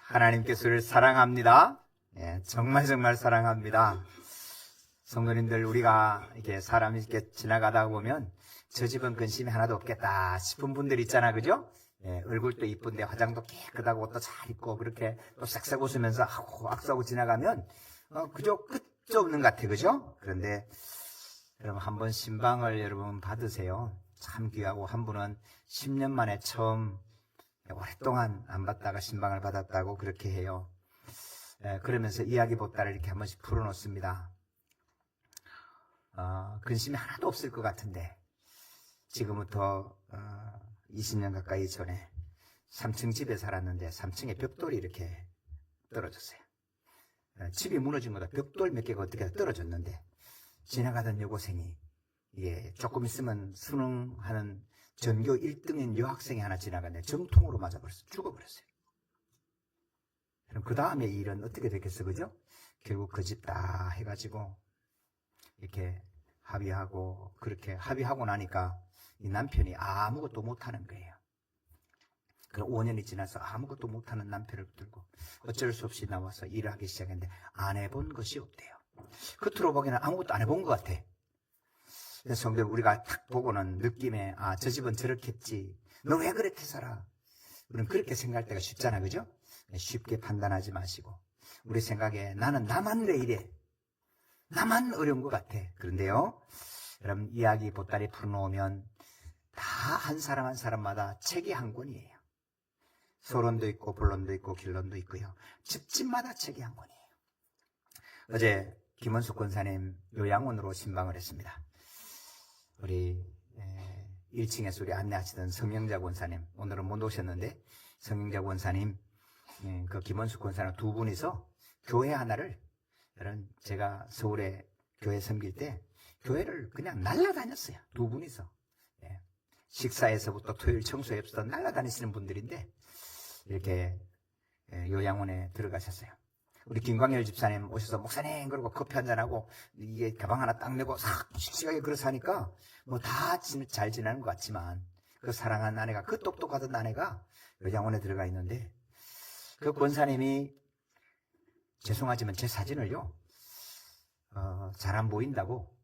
하나님께서 우리를 사랑합니다. 예, 정말 사랑합니다. 성도님들, 우리가 이렇게 사람이 이렇게 지나가다 보면 저 집은 근심이 하나도 없겠다 싶은 분들 있잖아, 그죠? 예, 얼굴도 이쁜데 화장도 깨끗하고 옷도 잘 입고 그렇게 또 싹싹 웃으면서 악수하고 지나가면 그저 끝도 없는 것 같아, 그죠? 그런데 여러분, 한번 신방을 여러분 받으세요. 참 귀하고, 한 분은 10년 만에 처음 오랫동안 안 받다가 신방을 받았다고 그렇게 해요. 그러면서 이야기 보따를 이렇게 한 번씩 풀어놓습니다. 근심이 하나도 없을 것 같은데 지금부터 20년 가까이 전에 3층 집에 살았는데 3층에 벽돌이 이렇게 떨어졌어요. 집이 무너진 거다. 벽돌 몇 개가 어떻게 떨어졌는데 지나가던 여고생이 조금 있으면 수능하는 전교 1등인 여학생이 하나 지나갔는데 정통으로 맞아버렸어요. 죽어버렸어요. 그럼 그 다음에 일은 어떻게 됐겠어, 그죠? 결국 그 집 다 해가지고 이렇게 합의하고, 그렇게 합의하고 나니까 이 남편이 아무것도 못하는 거예요. 그럼 5년이 지나서 아무것도 못하는 남편을 붙들고 어쩔 수 없이 나와서 일을 하기 시작했는데 안 해본 것이 없대요. 겉으로 보기에는 아무것도 안 해본 것 같아. 그래서 성도 우리가 딱 보고는 느낌에 저 집은 저렇겠지. 너 왜 그렇게 살아? 우리는 그렇게 생각할 때가 쉽잖아, 그죠? 쉽게 판단하지 마시고 우리 생각에 나는 나만 왜 이래? 나만 어려운 것 같아. 그런데요, 여러분, 이야기 보따리 풀어놓으면 다 한 사람 한 사람마다 책이 한 권이에요. 서론도 있고 본론도 있고 결론도 있고요. 집집마다 책이 한 권이에요. 어제 김원숙 권사님 요양원으로 신방을 했습니다. 우리 1층에서 우리 안내하시던 성영자 권사님, 오늘은 못 오셨는데 성영자 권사님, 그 김원숙 권사님 두 분이서 교회 하나를, 여러분, 제가 서울에 교회 섬길 때 교회를 그냥 날아다녔어요. 두 분이서. 식사에서부터 토요일 청소에부터 날아다니시는 분들인데 이렇게 요양원에 들어가셨어요. 우리 김광열 집사님 오셔서 목사님 그러고 커피 한잔하고 이게 가방 하나 딱 메고 싹 씩씩하게 그래서 하니까 뭐 다 잘 지내는 것 같지만 그 사랑하는 아내가, 그 똑똑하던 아내가 요양원에 들어가 있는데 그 권사님이, 죄송하지만 제 사진을요 잘 안 보인다고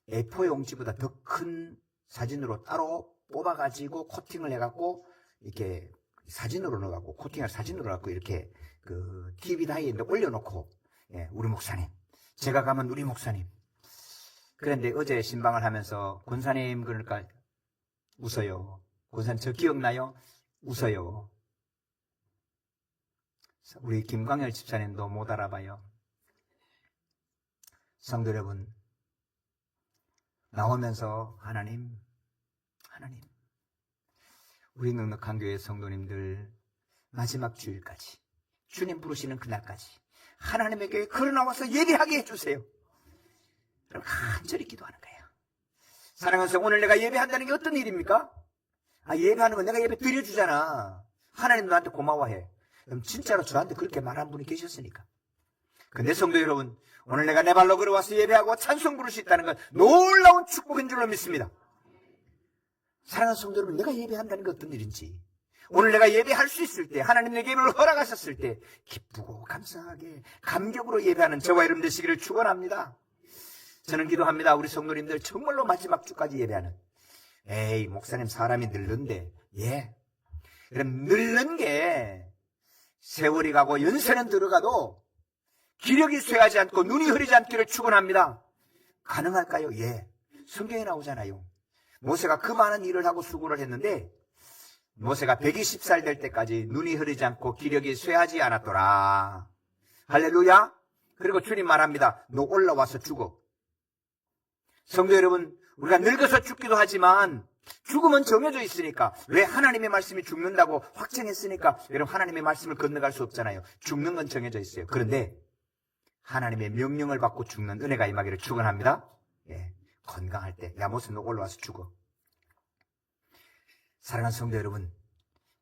A4 용지보다 더 큰 사진으로 따로 뽑아가지고 코팅을 해갖고 이렇게 사진으로 넣어갖고 코팅할 사진으로 갖고 이렇게 그 TV 다이에 올려놓고, 우리 목사님, 제가 가면 우리 목사님. 그런데 어제 신방을 하면서 권사님 그러니까 웃어요. 권사님 저 기억나요? 웃어요. 우리 김광열 집사님도 못 알아봐요. 성도 여러분, 나오면서 하나님, 우리 넉넉한 교회 성도님들 마지막 주일까지, 주님 부르시는 그날까지 하나님에게 걸어 나와서 예배하게 해주세요. 그럼 간절히 기도하는 거예요. 사랑하는 성, 오늘 내가 예배한다는 게 어떤 일입니까? 예배하는 건 내가 예배 드려주잖아. 하나님 나한테 고마워해. 그럼 진짜로 저한테 그렇게 말한 분이 계셨으니까. 근데 성도 여러분, 오늘 내가 내 발로 걸어와서 예배하고 찬송 부를 수 있다는 건 놀라운 축복인 줄로 믿습니다. 사랑하는 성도 여러분, 내가 예배한다는 게 어떤 일인지, 오늘 내가 예배할 수 있을 때, 하나님 내게 예배를 허락하셨을 때 기쁘고 감사하게 감격으로 예배하는 저와 여러분 되시기를 축원합니다. 저는 기도합니다. 우리 성도님들 정말로 마지막 주까지 예배하는, 에이 목사님 사람이 늙는데, 그럼 늙는 게 세월이 가고 연세는 들어가도 기력이 쇠하지 않고 눈이 흐리지 않기를 축원합니다. 가능할까요? 성경에 나오잖아요. 모세가 그 많은 일을 하고 수고를 했는데 모세가 120살 될 때까지 눈이 흐리지 않고 기력이 쇠하지 않았더라. 할렐루야. 그리고 주님 말합니다. 너 올라와서 죽어. 성도 여러분, 우리가 늙어서 죽기도 하지만 죽음은 정해져 있으니까, 왜 하나님의 말씀이 죽는다고 확정했으니까 여러분 하나님의 말씀을 건너갈 수 없잖아요. 죽는 건 정해져 있어요. 그런데 하나님의 명령을 받고 죽는 은혜가 임하기를 축원합니다. 건강할 때, 야 모세 너 올라와서 죽어. 사랑하는 성도 여러분,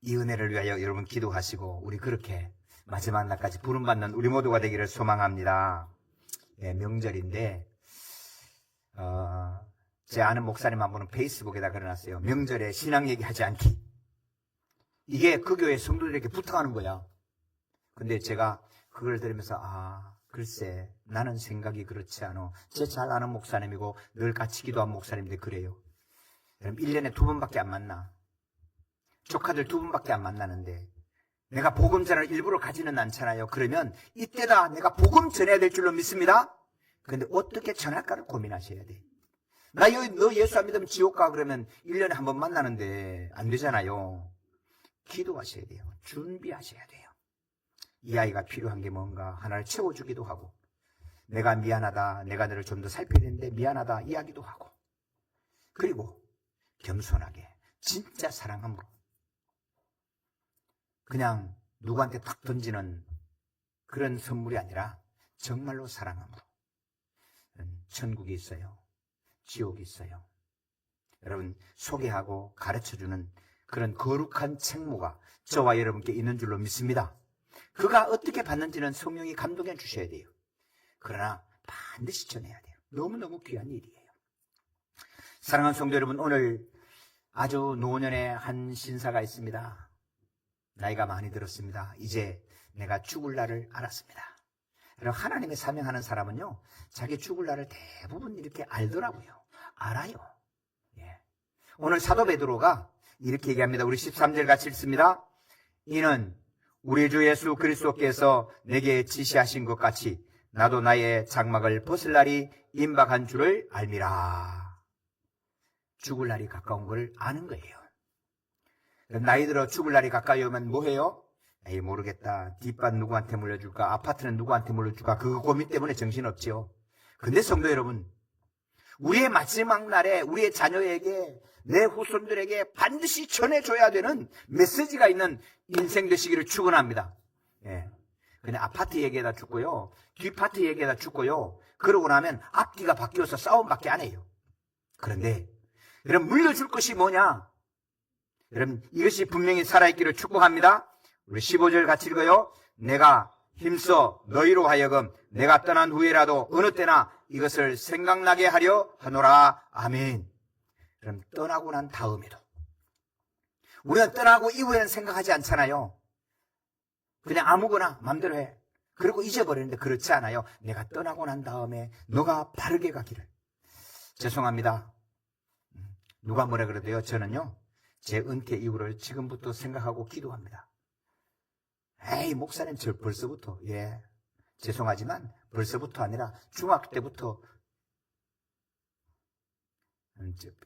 이 은혜를 위하여 여러분 기도하시고 우리 그렇게 마지막 날까지 부름받는 우리 모두가 되기를 소망합니다. 명절인데 제 아는 목사님 한 분은 페이스북에다 걸어놨어요. 명절에 신앙 얘기하지 않기. 이게 그 교회 성도들에게 부탁하는 거야. 근데 제가 그걸 들으면서 글쎄 나는 생각이 그렇지 않아. 제 잘 아는 목사님이고 늘 같이 기도한 목사님인데 그래요. 여러분 1년에 2번밖에 안 만나. 조카들 2번밖에 안 만나는데 내가 복음 전을 일부러 가지는 않잖아요. 그러면 이때다 내가 복음 전해야 될 줄로 믿습니다. 근데 어떻게 전할까를 고민하셔야 돼. 너 예수 안 믿으면 지옥 가 그러면 1년에 한 번 만나는데 안 되잖아요. 기도하셔야 돼요. 준비하셔야 돼요. 이 아이가 필요한 게 뭔가 하나를 채워주기도 하고 내가 미안하다. 내가 너를 좀 더 살펴야 되는데 미안하다 이야기도 하고 그리고 겸손하게 진짜 사랑함으로 그냥 누구한테 탁 던지는 그런 선물이 아니라 정말로 사랑함으로 천국이 있어요. 지옥이 있어요. 여러분 소개하고 가르쳐주는 그런 거룩한 책무가 저와 여러분께 있는 줄로 믿습니다. 그가 어떻게 받는지는 성령이 감동해 주셔야 돼요. 그러나 반드시 전해야 돼요. 너무너무 귀한 일이에요. 사랑하는 성도 여러분, 오늘 아주 노년의 한 신사가 있습니다. 나이가 많이 들었습니다. 이제 내가 죽을 날을 알았습니다. 여러분, 하나님의 사명하는 사람은요, 자기 죽을 날을 대부분 이렇게 알더라고요. 알아요. 예. 오늘 사도 베드로가 이렇게 얘기합니다. 우리 13절 같이 읽습니다. 이는 우리 주 예수 그리스도께서 내게 지시하신 것 같이 나도 나의 장막을 벗을 날이 임박한 줄을 알미라. 죽을 날이 가까운 걸 아는 거예요. 나이 들어 죽을 날이 가까이 오면 뭐해요? 에이 모르겠다. 뒷밭 누구한테 물려줄까? 아파트는 누구한테 물려줄까? 그 고민 때문에 정신없지요. 근데 성도 여러분, 우리의 마지막 날에 우리의 자녀에게 내 후손들에게 반드시 전해줘야 되는 메시지가 있는 인생 되시기를 축원합니다. 예. 그냥 아파트 얘기에다 죽고요. 뒷파트 얘기에다 죽고요. 그러고 나면 앞뒤가 바뀌어서 싸움밖에 안 해요. 그런데 여러분 물려줄 것이 뭐냐? 여러분 이것이 분명히 살아있기를 축복합니다. 우리 15절 같이 읽어요. 내가 힘써 너희로 하여금 내가 떠난 후에라도 어느 때나 이것을 생각나게 하려 하노라. 아멘. 그럼 떠나고 난 다음에도 우리는 떠나고 이후에는 생각하지 않잖아요. 그냥 아무거나 마음대로 해. 그리고 잊어버리는데 그렇지 않아요. 내가 떠나고 난 다음에 너가 바르게 가기를. 죄송합니다. 누가 뭐라 그래도요. 저는요. 제 은퇴 이후를 지금부터 생각하고 기도합니다. 에이 목사님 저 벌써부터 죄송하지만 벌써부터 아니라 중학교 때부터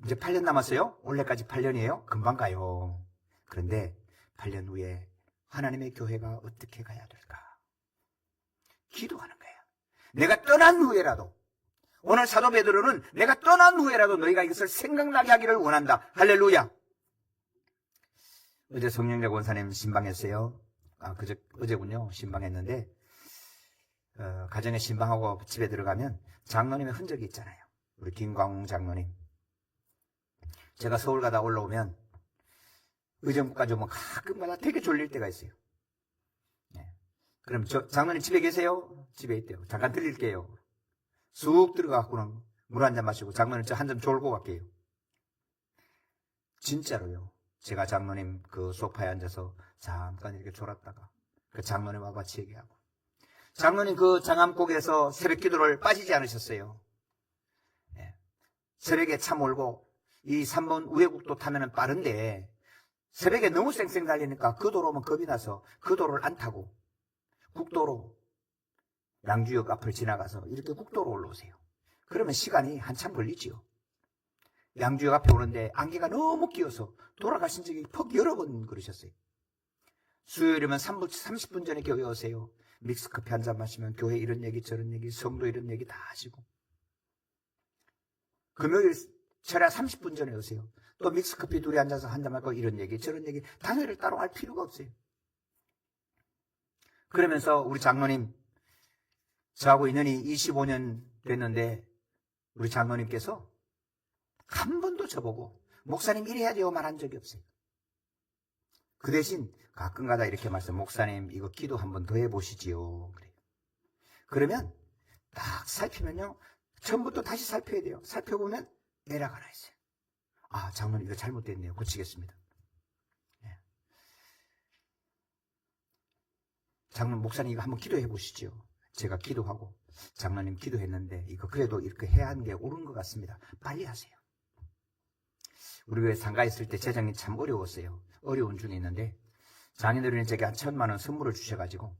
이제 8년 남았어요. 올해까지 8년이에요. 금방 가요. 그런데 8년 후에 하나님의 교회가 어떻게 가야 될까? 기도하는 거예요. 내가 떠난 후에라도 오늘 사도 베드로는 내가 떠난 후에라도 너희가 이것을 생각나게 하기를 원한다. 할렐루야. 어제 성령재 권사님 신방했어요. 어제군요. 신방했는데 가정에 신방하고 집에 들어가면 장로님의 흔적이 있잖아요. 우리 김광웅 장로님. 제가 서울 가다 올라오면 의정부까지 오면 가끔마다 되게 졸릴 때가 있어요. 네. 그럼 장로님 집에 계세요? 집에 있대요. 잠깐 들릴게요. 쑥 들어가고는 물 한 잔 마시고 장로님 저 한 잔 졸고 갈게요. 진짜로요. 제가 장로님 그 소파에 앉아서 잠깐 이렇게 졸았다가 그 장로님하고 같이 얘기하고 장로님 그 장암곡에서 새벽 기도를 빠지지 않으셨어요. 네. 새벽에 차 몰고 이 3번 우회국도 타면은 빠른데 새벽에 너무 쌩쌩 달리니까 그 도로 오면 겁이 나서 그 도로를 안 타고 국도로 양주역 앞을 지나가서 이렇게 국도로 올라오세요. 그러면 시간이 한참 걸리지요. 양주역 앞에 오는데 안개가 너무 끼어서 돌아가신 적이 퍽 여러 번 그러셨어요. 수요일이면 30분 전에 교회 오세요. 믹스커피 한 잔 마시면 교회 이런 얘기 저런 얘기 성도 이런 얘기 다 하시고 금요일 차라리 30분 전에 오세요. 또 믹스커피 둘이 앉아서 한 잔 마시고 이런 얘기 저런 얘기 당일을 따로 할 필요가 없어요. 그러면서 우리 장로님 저하고 인연이 25년 됐는데 우리 장로님께서 한 번도 저보고 목사님 이래야 돼요 말한 적이 없어요. 그 대신 가끔가다 이렇게 말씀 목사님 이거 기도 한 번 더 해보시지요. 그래요. 그러면 딱 살피면요. 처음부터 다시 살펴야 돼요. 살펴보면 에러가 하나 있어요. 아 장로님 이거 잘못됐네요. 고치겠습니다. 네. 장로님, 목사님 이거 한번 기도해 보시죠. 제가 기도하고 장로님 기도했는데 이거 그래도 이렇게 해야 하는 게 옳은 것 같습니다. 빨리 하세요. 우리 교회 상가 있을 때 재정이 참 어려웠어요. 어려운 중에 있는데 장인어른이 제게 한 1,000만 원 선물을 주셔가지고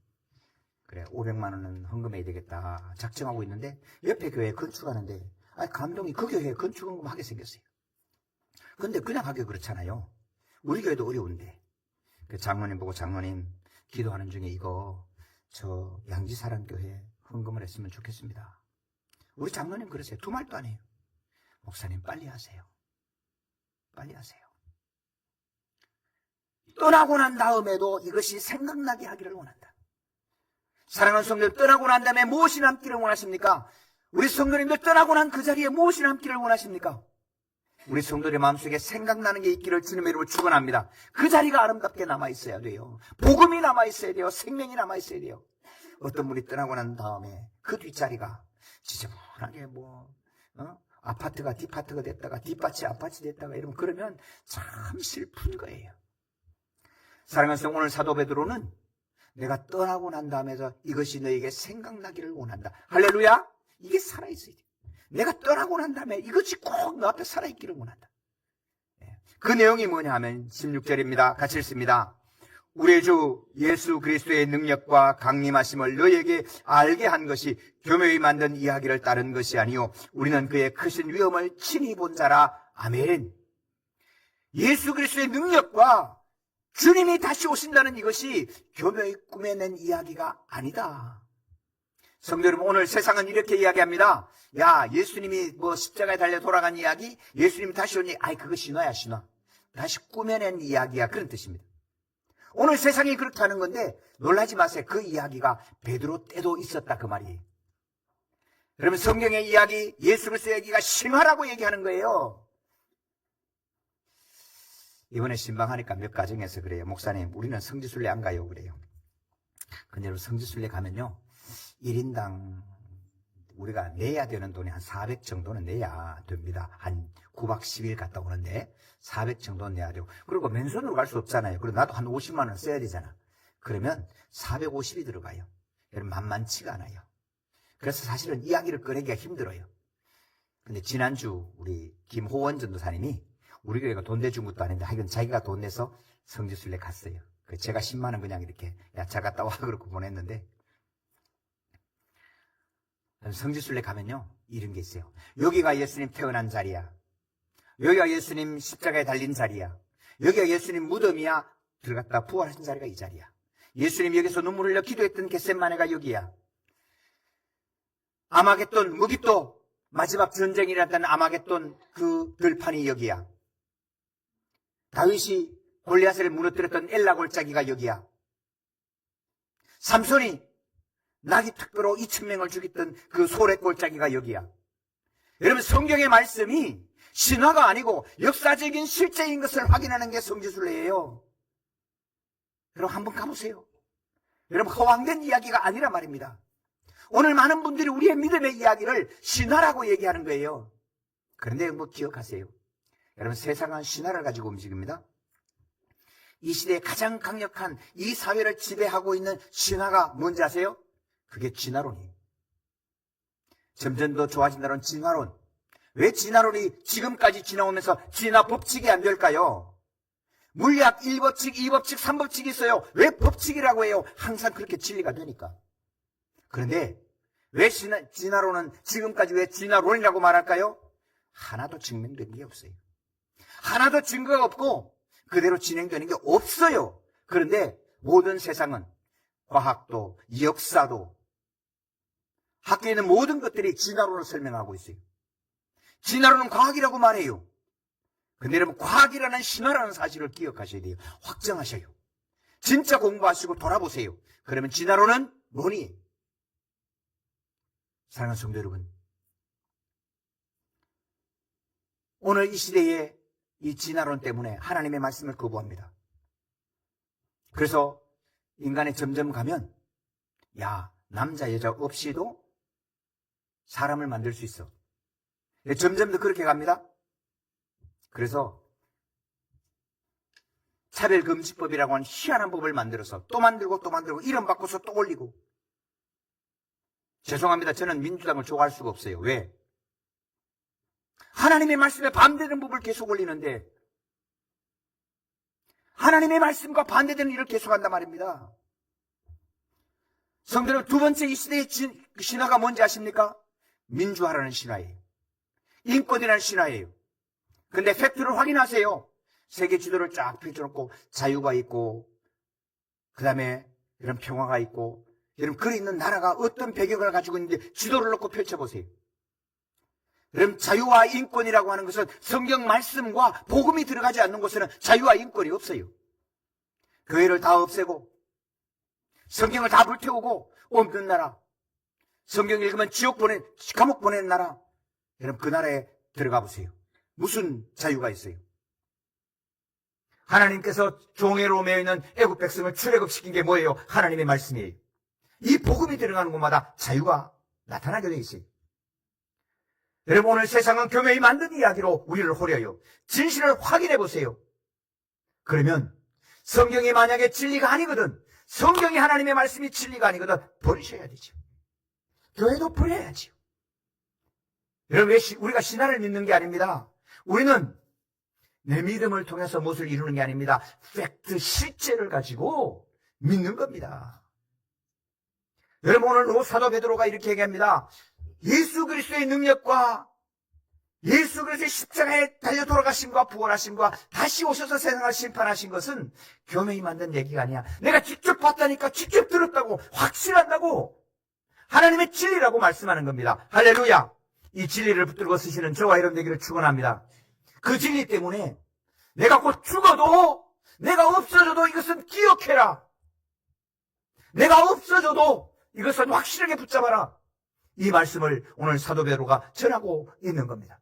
그래 500만 원은 헌금해야 되겠다 작정하고 있는데 옆에 교회에 건축하는데 감독이 그 교회에 건축 헌금하게 생겼어요. 근데 그냥 하기 그렇잖아요. 우리 교회도 어려운데 그 장로님 보고 장로님 기도하는 중에 이거 저 양지사랑교회 헌금을 했으면 좋겠습니다. 우리 장로님 그러세요. 두 말도 안 해요. 목사님 빨리 하세요. 빨리 하세요. 떠나고 난 다음에도 이것이 생각나게 하기를 원한다. 사랑하는 성도들, 떠나고 난 다음에 무엇이 남기를 원하십니까? 우리 성도님들 떠나고 난 그 자리에 무엇이 남기를 원하십니까? 우리 성도들의 마음속에 생각나는 게 있기를 주님의 이름으로 축원합니다. 그 자리가 아름답게 남아있어야 돼요. 복음이 남아있어야 돼요. 생명이 남아있어야 돼요. 어떤 분이 떠나고 난 다음에 그 뒷자리가 지저분하게 아파트가 뒷파트가 됐다가 뒷밭이 아파트 됐다가 이러면 그러면 참 슬픈 거예요. 사랑하는 성도, 오늘 사도 베드로는 내가 떠나고 난 다음에서 이것이 너에게 생각나기를 원한다. 할렐루야! 이게 살아있어야 돼. 내가 떠나고 난 다음에 이것이 꼭 너 앞에 살아있기를 원한다. 그 내용이 뭐냐 하면 16절입니다. 같이 읽습니다. 우리 주 예수 그리스도의 능력과 강림하심을 너에게 알게 한 것이 교묘히 만든 이야기를 따른 것이 아니요 우리는 그의 크신 위엄을 친히 본 자라. 아멘. 예수 그리스도의 능력과 주님이 다시 오신다는 이것이 교묘히 꾸며낸 이야기가 아니다. 성도 여러분, 오늘 세상은 이렇게 이야기합니다. 야, 예수님이 십자가에 달려 돌아간 이야기, 예수님이 다시 오니, 그거 신화야, 신화. 다시 꾸며낸 이야기야. 그런 뜻입니다. 오늘 세상이 그렇게 하는 건데 놀라지 마세요. 그 이야기가 베드로 때도 있었다 그 말이에요. 여러분, 성경의 이야기, 예수 그리스도의 이야기가 신화라고 얘기하는 거예요. 이번에 신방하니까 몇 가정에서 그래요. 목사님, 우리는 성지순례 안 가요. 그래요. 근데 여러분, 성지순례 가면요 1인당 우리가 내야 되는 돈이 한 400 정도는 내야 됩니다. 한 9박 10일 갔다 오는데 400 정도는 내야 되고, 그리고 맨손으로 갈 수 없잖아요. 그리고 나도 한 50만 원 써야 되잖아. 그러면 450이 들어가요. 여러분, 만만치가 않아요. 그래서 사실은 이야기를 꺼내기가 힘들어요. 근데 지난주 우리 김호원 전도사님이 우리 교회가 돈 내준 것도 아닌데 하여간 자기가 돈 내서 성지순례 갔어요. 제가 10만 원 그냥 이렇게 자 갔다 와 그렇게 보냈는데, 성지순례 가면요 이런 게 있어요. 여기가 예수님 태어난 자리야. 여기가 예수님 십자가에 달린 자리야. 여기가 예수님 무덤이야. 들어갔다 부활하신 자리가 이 자리야. 예수님 여기서 눈물을 흘려 기도했던 겟세마네가 여기야. 아마겟돈, 무기또 마지막 전쟁이라던 아마겟돈 그 들판이 여기야. 다윗이 골리앗을 무너뜨렸던 엘라 골짜기가 여기야. 삼손이 나귀 특별로 2,000명을 죽였던 그 소래 골짜기가 여기야. 여러분, 성경의 말씀이 신화가 아니고 역사적인 실제인 것을 확인하는 게 성지순례예요. 여러분, 한번 가보세요. 여러분, 허황된 이야기가 아니란 말입니다. 오늘 많은 분들이 우리의 믿음의 이야기를 신화라고 얘기하는 거예요. 그런데 기억하세요. 여러분, 세상은 신화를 가지고 움직입니다. 이 시대에 가장 강력한 이 사회를 지배하고 있는 신화가 뭔지 아세요? 그게 진화론이에요. 점점 더 좋아진다는 진화론. 왜 진화론이 지금까지 지나오면서 진화 법칙이 안 될까요? 물리학 1법칙, 2법칙, 3법칙이 있어요. 왜 법칙이라고 해요? 항상 그렇게 진리가 되니까. 그런데 왜 진화론은 지금까지 왜 진화론이라고 말할까요? 하나도 증명된 게 없어요. 하나도 증거가 없고 그대로 진행되는 게 없어요. 그런데 모든 세상은 과학도 역사도 학교에 있는 모든 것들이 진화론을 설명하고 있어요. 진화론은 과학이라고 말해요. 근데 여러분, 과학이라는 신화라는 사실을 기억하셔야 돼요. 확정하셔요. 진짜 공부하시고 돌아보세요. 그러면 진화론은 뭐니? 사랑하는 성도 여러분, 오늘 이 시대에 이 진화론 때문에 하나님의 말씀을 거부합니다. 그래서 인간이 점점 가면 남자 여자 없이도 사람을 만들 수 있어. 점점 더 그렇게 갑니다. 그래서 차별금지법이라고 하는 희한한 법을 만들어서 또 만들고 또 만들고 이름 바꿔서 또 올리고. 죄송합니다. 저는 민주당을 좋아할 수가 없어요. 왜? 하나님의 말씀에 반대되는 법을 계속 올리는데 하나님의 말씀과 반대되는 일을 계속한단 말입니다. 성도는 두 번째 이 시대의 신화가 뭔지 아십니까? 민주화라는 신화예요. 인권이라는 신화예요. 근데 팩트를 확인하세요. 세계 지도를 쫙 펼쳐놓고 자유가 있고 그 다음에 이런 평화가 있고 여러분 글이 있는 나라가 어떤 배경을 가지고 있는지 지도를 놓고 펼쳐보세요. 여러분 자유와 인권이라고 하는 것은 성경 말씀과 복음이 들어가지 않는 곳에는 자유와 인권이 없어요. 교회를 다 없애고 성경을 다 불태우고 없는 나라, 성경 읽으면 감옥 보내는 나라, 여러분 그 나라에 들어가 보세요. 무슨 자유가 있어요? 하나님께서 종애로 매여 있는 애국 백성을 출애굽시킨 게 뭐예요? 하나님의 말씀이에요. 이 복음이 들어가는 곳마다 자유가 나타나게 되어 있어요. 여러분 오늘 세상은 교회에 만든 이야기로 우리를 호려요. 진실을 확인해 보세요. 그러면 성경이 만약에 진리가 아니거든, 성경이 하나님의 말씀이 진리가 아니거든 버리셔야 되죠. 교회도 버려야죠. 여러분 왜 우리가 신화를 믿는 게 아닙니다. 우리는 내 믿음을 통해서 무엇을 이루는 게 아닙니다. 팩트, 실제를 가지고 믿는 겁니다. 여러분 오늘 사도 베드로가 이렇게 얘기합니다. 예수 그리스도의 능력과 예수 그리스도의 십자가에 달려 돌아가심과 부활하심과 다시 오셔서 세상을 심판하신 것은 교회에 만든 얘기가 아니야. 내가 직접 봤다니까, 직접 들었다고, 확신한다고 하나님의 진리라고 말씀하는 겁니다. 할렐루야. 이 진리를 붙들고 쓰시는 저와 여러분 되기를 축원합니다. 그 진리 때문에 내가 곧 죽어도, 내가 없어져도 이것은 기억해라. 내가 없어져도 이것은 확실하게 붙잡아라. 이 말씀을 오늘 사도 베드로가 전하고 있는 겁니다.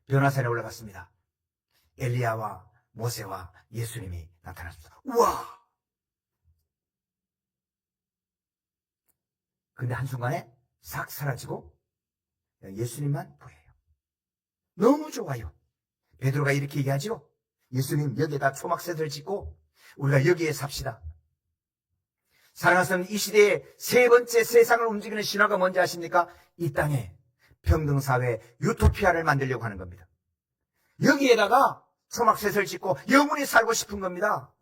변화산에 올라갔습니다. 엘리야와 모세와 예수님이 나타났습니다. 우와! 근데 한순간에 싹 사라지고 예수님만 보여요. 너무 좋아요. 베드로가 이렇게 얘기하죠. 예수님 여기에다 초막새들 짓고 우리가 여기에 삽시다. 사랑하는 여러분, 이 시대의 세 번째 세상을 움직이는 신화가 뭔지 아십니까? 이 땅에 평등사회 유토피아를 만들려고 하는 겁니다. 여기에다가 초막새를 짓고 영원히 살고 싶은 겁니다.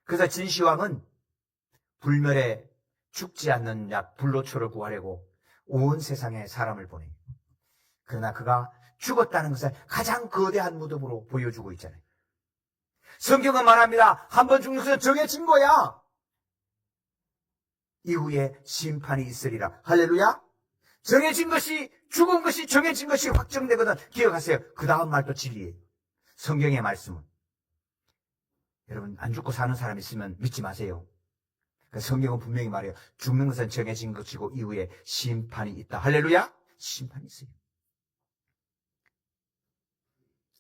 그래서 진시황은 불멸에 죽지 않는 약 불로초를 구하려고 온 세상에 사람을 보내요. 그러나 그가 죽었다는 것을 가장 거대한 무덤으로 보여주고 있잖아요. 성경은 말합니다. 한번 죽는 것은 정해진 거야. 이후에 심판이 있으리라. 할렐루야. 정해진 것이, 죽은 것이, 정해진 것이 확정되거든. 기억하세요. 그 다음 말도 진리예요. 성경의 말씀은. 여러분 안 죽고 사는 사람 있으면 믿지 마세요. 성경은 분명히 말해요. 죽는 것은 정해진 것이고 이후에 심판이 있다. 할렐루야. 심판이 있어요.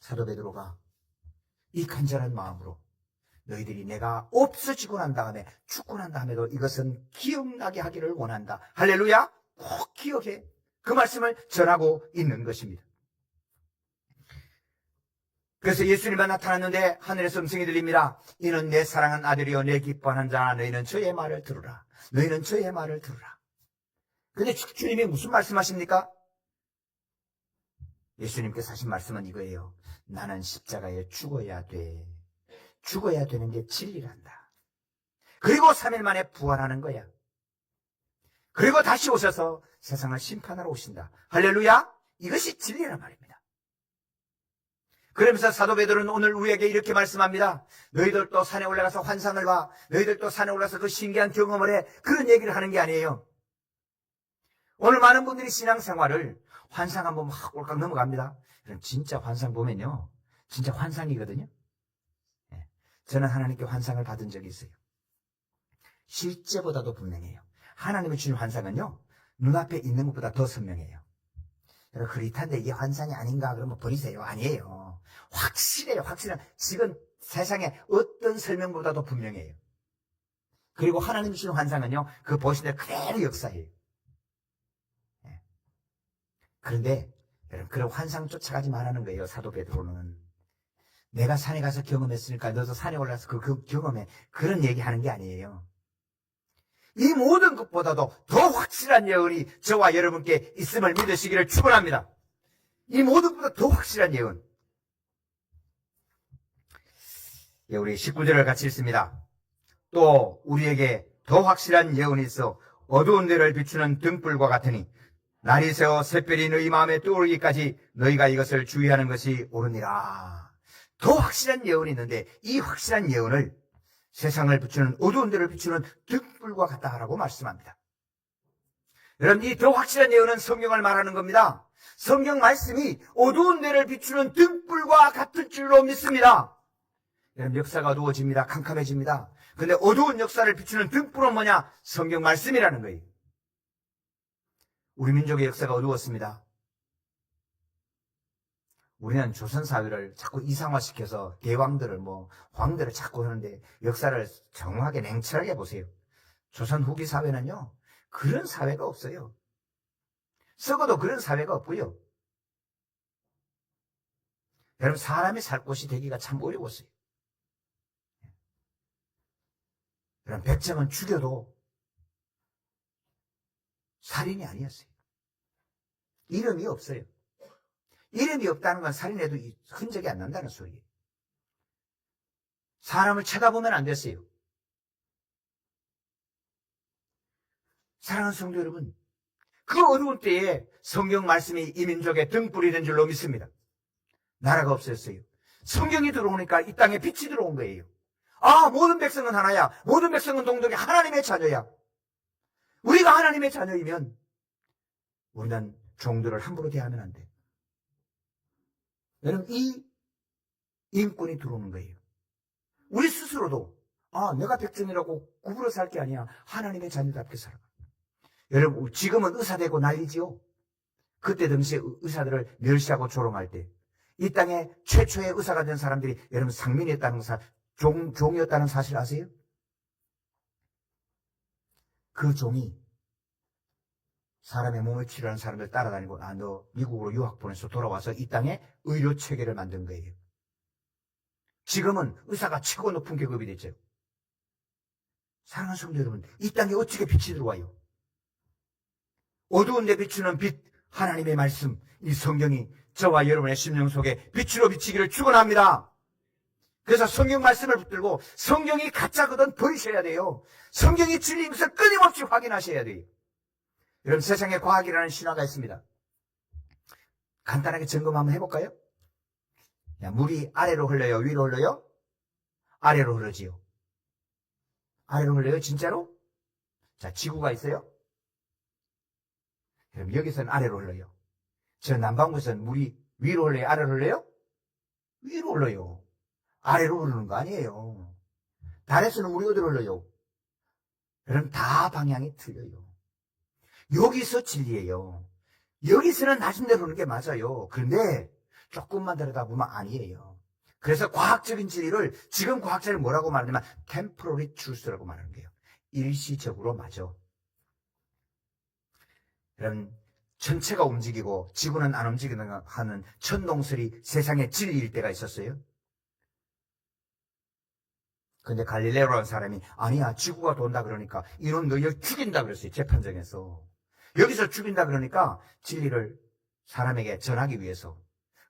사도 베드로가 이 간절한 마음으로 너희들이 내가 없어지고 난 다음에 죽고 난 다음에도 이것은 기억나게 하기를 원한다. 할렐루야. 꼭 기억해. 그 말씀을 전하고 있는 것입니다. 그래서 예수님만 나타났는데 하늘에서 음성이 들립니다. 이는 내 사랑하는 아들이여 내 기뻐하는 자라. 너희는 저의 말을 들으라. 너희는 저의 말을 들으라. 근데 주님이 무슨 말씀하십니까? 예수님께서 하신 말씀은 이거예요. 나는 십자가에 죽어야 돼. 죽어야 되는 게 진리란다. 그리고 3일 만에 부활하는 거야. 그리고 다시 오셔서 세상을 심판하러 오신다. 할렐루야. 이것이 진리란 말입니다. 그러면서 사도 베드로는 오늘 우리에게 이렇게 말씀합니다. 너희들도 산에 올라가서 환상을 봐. 너희들도 산에 올라가서 그 신기한 경험을 해. 그런 얘기를 하는 게 아니에요. 오늘 많은 분들이 신앙생활을 환상 한번 막 꼴깍 넘어갑니다. 진짜 환상 보면요, 진짜 환상이거든요. 저는 하나님께 환상을 받은 적이 있어요. 실제보다도 분명해요. 하나님이 주신 환상은요, 눈앞에 있는 것보다 더 선명해요. 여러분 흐릿한데 이게 환상이 아닌가 그러면 버리세요. 아니에요. 확실해요. 확실한. 지금 세상에 어떤 설명보다도 분명해요. 그리고 하나님 주신 환상은요, 그 보신 대로 그대로 역사예요. 그런데 여러분 그런 환상 쫓아가지 말라는 거예요. 사도 베드로는 내가 산에 가서 경험했으니까 너도 산에 올라서 그 경험해. 그런 얘기하는 게 아니에요. 이 모든 것보다도 더 확실한 예언이 저와 여러분께 있음을 믿으시기를 축원합니다. 이 모든 것보다 더 확실한 예언. 예, 우리 19절을 같이 읽습니다. 또 우리에게 더 확실한 예언이 있어 어두운 데를 비추는 등불과 같으니 날이 새어 샛별이 너희 마음에 떠오르기까지 너희가 이것을 주의하는 것이 옳으니라. 더 확실한 예언이 있는데 이 확실한 예언을 세상을 비추는 어두운 데를 비추는 등불과 같다라고 말씀합니다. 여러분, 이 더 확실한 예언은 성경을 말하는 겁니다. 성경 말씀이 어두운 데를 비추는 등불과 같은 줄로 믿습니다. 여러분, 역사가 어두워집니다. 캄캄해집니다. 근데 어두운 역사를 비추는 등불은 뭐냐? 성경 말씀이라는 거예요. 우리 민족의 역사가 어두웠습니다. 우리는 조선사회를 자꾸 이상화시켜서 대왕들을 황들을 자꾸 하는데 역사를 정확하게 냉철하게 보세요. 조선 후기 사회는요, 그런 사회가 없어요. 썩어도 그런 사회가 없고요. 여러분, 사람이 살 곳이 되기가 참 어려웠어요. 여러분, 백정은 죽여도 살인이 아니었어요. 이름이 없어요. 이름이 없다는 건 살인해도 흔적이 안 난다는 소리예요. 사람을 쳐다보면 안 됐어요. 사랑하는 성도 여러분, 그 어두운 때에 성경 말씀이 이 민족의 등불이 된 줄로 믿습니다. 나라가 없었어요. 성경이 들어오니까 이 땅에 빛이 들어온 거예요. 아, 모든 백성은 하나야. 모든 백성은 동독이 하나님의 자녀야. 우리가 하나님의 자녀이면 우리는 종들을 함부로 대하면 안 돼. 여러분, 이 인권이 들어오는 거예요. 우리 스스로도 내가 백성이라고 구부러 살 게 아니야. 하나님의 자녀답게 살아. 여러분, 지금은 의사 되고 난리지요. 그때 당시에 의사들을 멸시하고 조롱할 때 이 땅에 최초의 의사가 된 사람들이 여러분 상민이었다는 종이었다는 사실 아세요? 그 종이 사람의 몸을 치료하는 사람들 따라다니고 너 미국으로 유학 보내서 돌아와서 이 땅에 의료 체계를 만든 거예요. 지금은 의사가 최고 높은 계급이 됐죠. 사랑하는 성도 여러분, 이 땅에 어떻게 빛이 들어와요? 어두운 데 비추는 빛, 하나님의 말씀, 이 성경이 저와 여러분의 심령 속에 빛으로 비치기를 축원합니다. 그래서 성경 말씀을 붙들고 성경이 가짜거든 버리셔야 돼요. 성경이 진리인 것을 끊임없이 확인하셔야 돼요. 여러분, 세상에 과학이라는 신화가 있습니다. 간단하게 점검 한번 해볼까요? 물이 아래로 흘러요? 위로 흘러요? 아래로 흐르지요. 아래로 흘러요? 진짜로? 자, 지구가 있어요? 그럼 여기서는 아래로 흘러요. 저 남반구에서는 물이 위로 흘러요? 아래로 흘러요? 위로 흘러요. 아래로 흐르는 거 아니에요. 달에서는 물이 어디로 흘러요? 여러분, 다 방향이 틀려요. 여기서 진리예요. 여기서는 낮은 데로 오는 게 맞아요. 그런데 조금만 들여다보면 아니에요. 그래서 과학적인 진리를 지금 과학자를 뭐라고 말하냐면 temporary truth라고 말하는 거예요. 일시적으로 맞아. 여러분, 전체가 움직이고 지구는 안 움직이는 하는 천동설이 세상의 진리일 때가 있었어요. 근데 갈릴레오라는 사람이 아니야, 지구가 돈다 그러니까 이놈 너희를 죽인다 그랬어요. 재판정에서. 여기서 죽인다 그러니까 진리를 사람에게 전하기 위해서.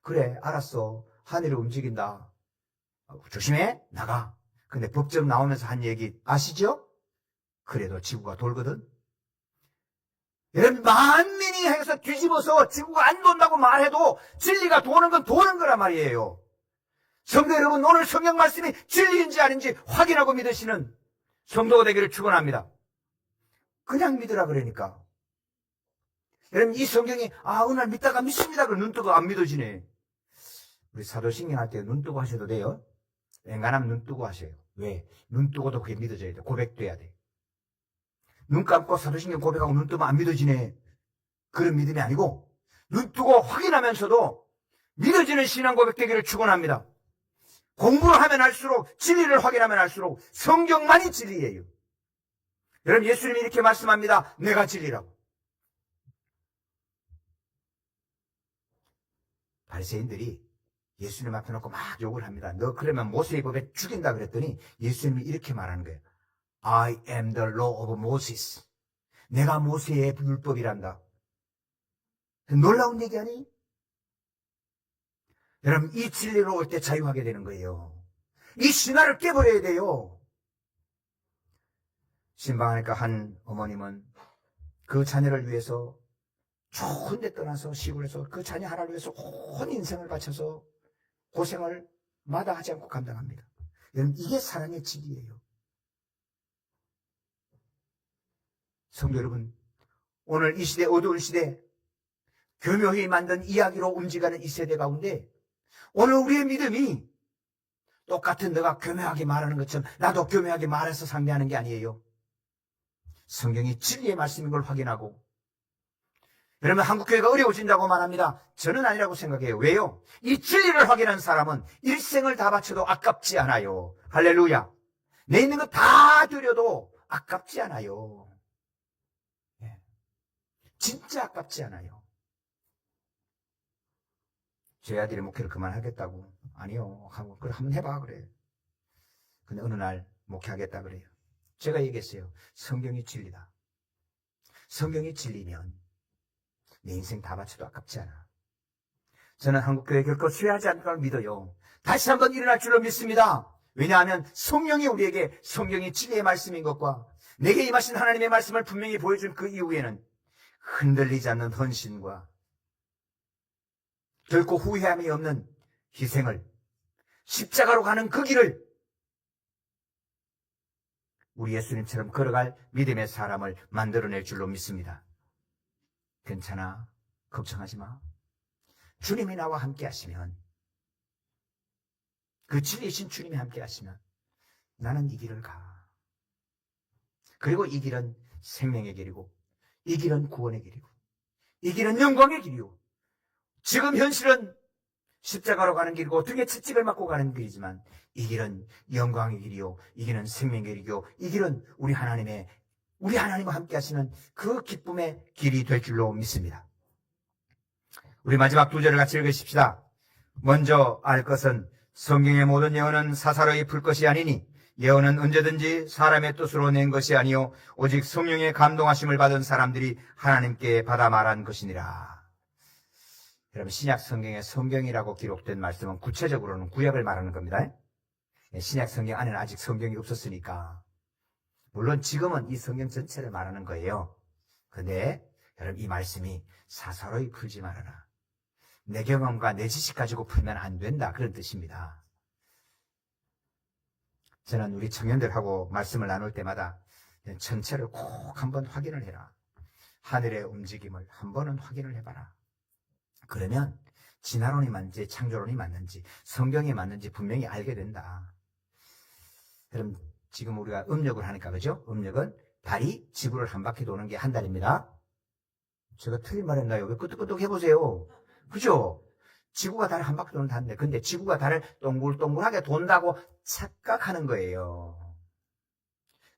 그래, 알았어. 하늘이 움직인다. 조심해, 나가. 근데 법정 나오면서 한 얘기 아시죠? 그래도 지구가 돌거든. 여러분, 만민이 해서 뒤집어서 지구가 안 돈다고 말해도 진리가 도는 건 도는 거란 말이에요. 성도 여러분, 오늘 성경 말씀이 진리인지 아닌지 확인하고 믿으시는 성도가 되기를 축원합니다. 그냥 믿으라 그러니까. 여러분, 이 성경이 어느 날 믿다가 믿습니다. 그럼 눈 뜨고 안 믿어지네. 우리 사도신경 할 때 눈 뜨고 하셔도 돼요. 웬간하면 눈 뜨고 하셔요. 왜? 눈 뜨고도 그게 믿어져야 돼. 고백돼야 돼. 눈 감고 사도신경 고백하고 눈 뜨면 안 믿어지네. 그런 믿음이 아니고 눈 뜨고 확인하면서도 믿어지는 신앙 고백 되기를 축원합니다. 공부를 하면 할수록, 진리를 확인하면 할수록 성경만이 진리예요. 여러분, 예수님이 이렇게 말씀합니다. 내가 진리라고. 바리새인들이 예수님 앞에 놓고 막 욕을 합니다. 너 그러면 모세의 법에 죽인다 그랬더니 예수님이 이렇게 말하는 거예요. I am the law of Moses. 내가 모세의 율법이란다. 놀라운 얘기 아니? 여러분, 이 진리로 올 때 자유하게 되는 거예요. 이 신화를 깨버려야 돼요. 신방하니까 한 어머님은 그 자녀를 위해서 좋은 데 떠나서 시골에서 그 자녀 하나를 위해서 온 인생을 바쳐서 고생을 마다하지 않고 감당합니다. 여러분, 이게 사랑의 진리예요. 성도 여러분, 오늘 이 시대, 어두운 시대, 교묘히 만든 이야기로 움직이는 이 세대 가운데 오늘 우리의 믿음이 똑같은 너가 교묘하게 말하는 것처럼 나도 교묘하게 말해서 상대하는 게 아니에요. 성경이 진리의 말씀인 걸 확인하고, 여러분, 한국교회가 어려워진다고 말합니다. 저는 아니라고 생각해요. 왜요? 이 진리를 확인한 사람은 일생을 다 바쳐도 아깝지 않아요. 할렐루야. 내 있는 거 다 드려도 아깝지 않아요. 진짜 아깝지 않아요. 제 아들이 목회를 그만하겠다고. 아니요. 하고, 그래, 한번 해봐. 그래. 근데 어느 날 목회하겠다 그래요. 제가 얘기했어요. 성경이 진리다. 성경이 진리면 내 인생 다 바쳐도 아깝지 않아. 저는 한국교회 결코 쇠하지 않을 걸 믿어요. 다시 한번 일어날 줄로 믿습니다. 왜냐하면 성령이 우리에게 성경이 진리의 말씀인 것과 내게 임하신 하나님의 말씀을 분명히 보여준 그 이후에는 흔들리지 않는 헌신과 결코 후회함이 없는 희생을, 십자가로 가는 그 길을 우리 예수님처럼 걸어갈 믿음의 사람을 만들어낼 줄로 믿습니다. 괜찮아. 걱정하지 마. 주님이 나와 함께 하시면, 그 진리이신 주님이 함께 하시면 나는 이 길을 가. 그리고 이 길은 생명의 길이고, 이 길은 구원의 길이고, 이 길은 영광의 길이고, 지금 현실은 십자가로 가는 길이고 등에 채찍을 맞고 가는 길이지만 이 길은 영광의 길이요, 이 길은 생명의 길이요, 이 길은 우리 하나님과 함께 하시는 그 기쁨의 길이 될 줄로 믿습니다. 우리 마지막 두 절을 같이 읽으십시다. 먼저 알 것은 성경의 모든 예언은 사사로이 풀 것이 아니니 예언은 언제든지 사람의 뜻으로 낸 것이 아니요 오직 성령의 감동하심을 받은 사람들이 하나님께 받아 말한 것이니라. 여러분, 신약 성경에 성경이라고 기록된 말씀은 구체적으로는 구약을 말하는 겁니다. 신약 성경 안에는 아직 성경이 없었으니까. 물론 지금은 이 성경 전체를 말하는 거예요. 근데 여러분, 이 말씀이 사사로이 풀지 말아라. 내 경험과 내 지식 가지고 풀면 안 된다. 그런 뜻입니다. 저는 우리 청년들하고 말씀을 나눌 때마다 전체를 꼭 한번 확인을 해라. 하늘의 움직임을 한 번은 확인을 해봐라. 그러면 진화론이 맞는지 창조론이 맞는지 성경이 맞는지 분명히 알게 된다. 여러분, 지금 우리가 음력을 하니까 그죠? 음력은 달이 지구를 한 바퀴 도는 게 한 달입니다. 제가 틀린 말 했나요? 왜 끄떡끄떡 해보세요. 그죠? 지구가 달을 한 바퀴 도는 한데, 근데 지구가 달을 동글동글하게 돈다고 착각하는 거예요.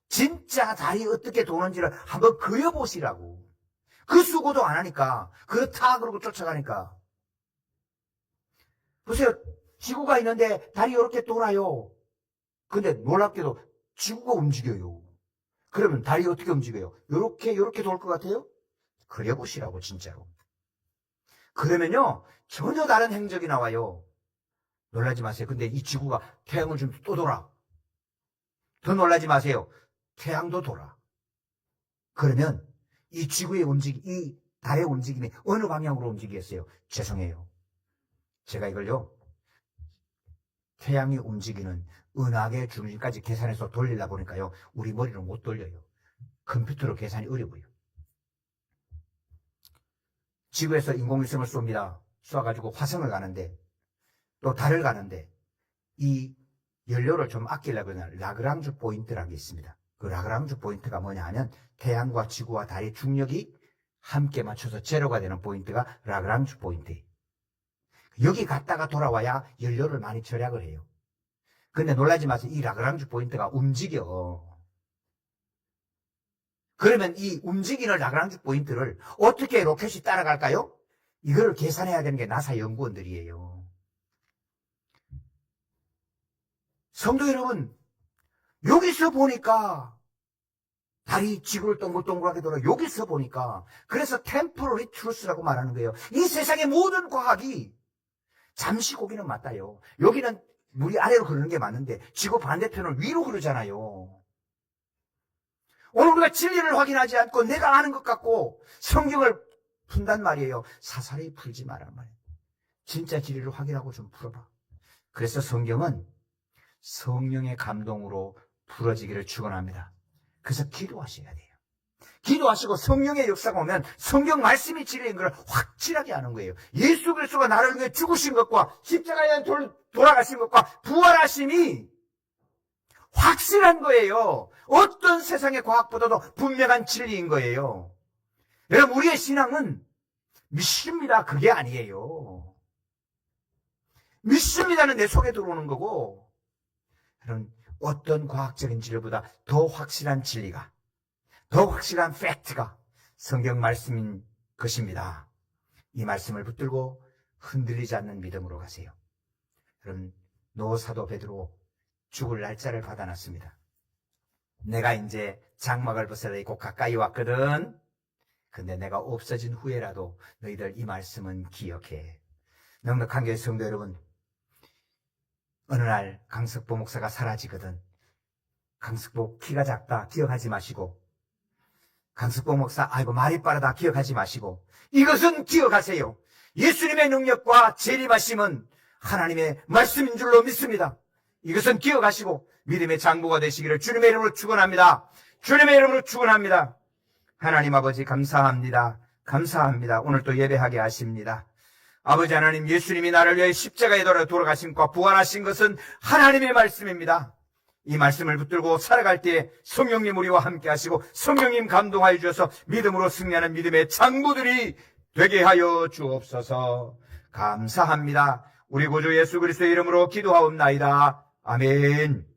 진짜 달이 어떻게 도는지를 한번 그려보시라고. 그 수고도 안 하니까, 그렇다 그러고 쫓아가니까. 보세요. 지구가 있는데 달이 이렇게 돌아요. 근데 놀랍게도 지구가 움직여요. 그러면 달이 어떻게 움직여요? 요렇게 돌 것 같아요? 그려보시라고, 진짜로. 그러면요, 전혀 다른 행적이 나와요. 놀라지 마세요. 근데 이 지구가 태양을 좀 또 돌아. 더 놀라지 마세요. 태양도 돌아. 그러면 이 지구의 이 달의 움직임이 어느 방향으로 움직이겠어요? 죄송해요. 제가 이걸요, 태양이 움직이는 은하계 중심까지 계산해서 돌리다 보니까요, 우리 머리로 못 돌려요. 컴퓨터로 계산이 어려워요. 지구에서 인공위성을 쏩니다. 쏴가지고 화성을 가는데, 또 달을 가는데, 이 연료를 좀 아끼려고 하면 라그랑주 포인트라는 게 있습니다. 그 라그랑주 포인트가 뭐냐 하면 태양과 지구와 달의 중력이 함께 맞춰서 제로가 되는 포인트가 라그랑주 포인트예요. 여기 갔다가 돌아와야 연료를 많이 절약을 해요. 근데 놀라지 마세요. 이 라그랑주 포인트가 움직여. 그러면 이 움직이는 라그랑주 포인트를 어떻게 로켓이 따라갈까요? 이걸 계산해야 되는 게 나사 연구원들이에요. 성도 여러분, 여기서 보니까 달이 지구를 동글동글하게 돌아. 여기서 보니까. 그래서 템포러리 트루스라고 말하는 거예요. 이 세상의 모든 과학이 잠시 고기는 맞다요. 여기는 물이 아래로 흐르는 게 맞는데 지구 반대편은 위로 흐르잖아요. 오늘 우리가 진리를 확인하지 않고 내가 아는 것 같고 성경을 푼단 말이에요. 사사리 풀지 말란 말이에요. 진짜 진리를 확인하고 좀 풀어봐. 그래서 성경은 성령의 감동으로 풀어지기를 축원합니다. 그래서 기도하셔야 돼요. 기도하시고 성령의 역사가 오면 성경 말씀이 진리인 걸 확실하게 아는 거예요. 예수 그리스도가 나를 위해 죽으신 것과 십자가에 돌아가신 것과 부활하심이 확실한 거예요. 어떤 세상의 과학보다도 분명한 진리인 거예요. 여러분, 우리의 신앙은 믿습니다. 그게 아니에요. 믿습니다는 내 속에 들어오는 거고, 여러분, 어떤 과학적인 진리보다 더 확실한 진리가, 더 확실한 팩트가 성경 말씀인 것입니다. 이 말씀을 붙들고 흔들리지 않는 믿음으로 가세요. 여러분, 노 사도 베드로 죽을 날짜를 받아놨습니다. 내가 이제 장막을 벗어야 있고 가까이 왔거든. 근데 내가 없어진 후에라도 너희들 이 말씀은 기억해. 넉넉한 교회 성도 여러분, 어느 날 강석보 목사가 사라지거든. 강석보 키가 작다 기억하지 마시고, 강석보 목사 아이고 말이 빠르다 기억하지 마시고, 이것은 기억하세요. 예수님의 능력과 재림하심은 하나님의 말씀인 줄로 믿습니다. 이것은 기억하시고 믿음의 장부가 되시기를 주님의 이름으로 축원합니다. 주님의 이름으로 축원합니다. 하나님 아버지 감사합니다. 감사합니다. 오늘 또 예배하게 하십니다. 아버지 하나님, 예수님이 나를 위해 십자가에 돌아가심과 부활하신 것은 하나님의 말씀입니다. 이 말씀을 붙들고 살아갈 때에 성령님 우리와 함께 하시고 성령님 감동하여 주셔서 믿음으로 승리하는 믿음의 장부들이 되게 하여 주옵소서. 감사합니다. 우리 구주 예수 그리스도의 이름으로 기도하옵나이다. 아멘.